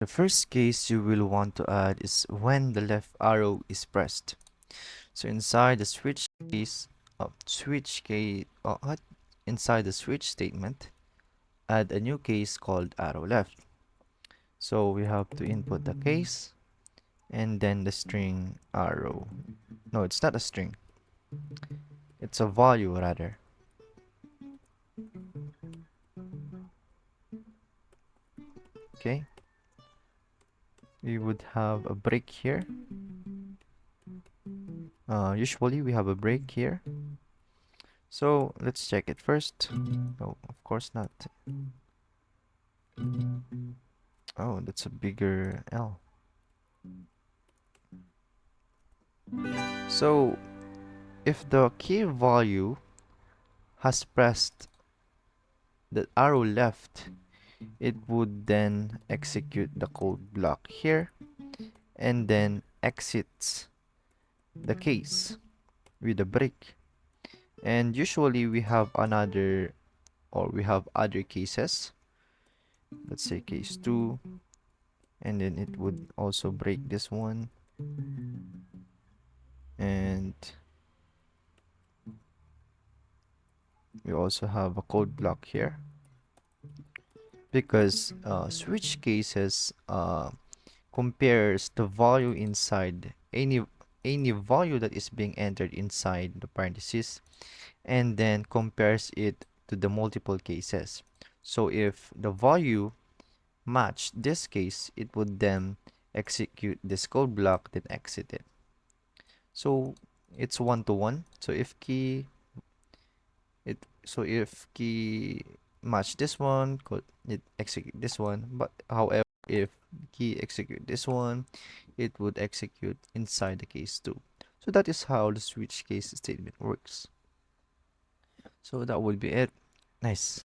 The first case you will want to add is when the left arrow is pressed. So inside the inside the switch statement, add a new case called arrow left. So we have to input the case and then the string arrow. No, it's not a string. It's a value rather. Okay. We would have a break here. Usually we have a break here. So let's check it first. Oh, of course not. Oh, that's a bigger L. So if the key value has pressed the arrow left, it would then execute the code block here and then exits the case with a break. And usually we have other cases. Let's say case 2, and then it would also break this one, and we also have a code block here because switch cases compares the value inside any value that is being entered inside the parentheses and then compares it to the multiple cases. So if the value matched this case, it would then execute this code block, then exit it. So it's one to one. So if key match this one, could it execute this one. But however, if key execute this one, it would execute inside the case 2. So that is how the switch case statement works. So that would be it. Nice.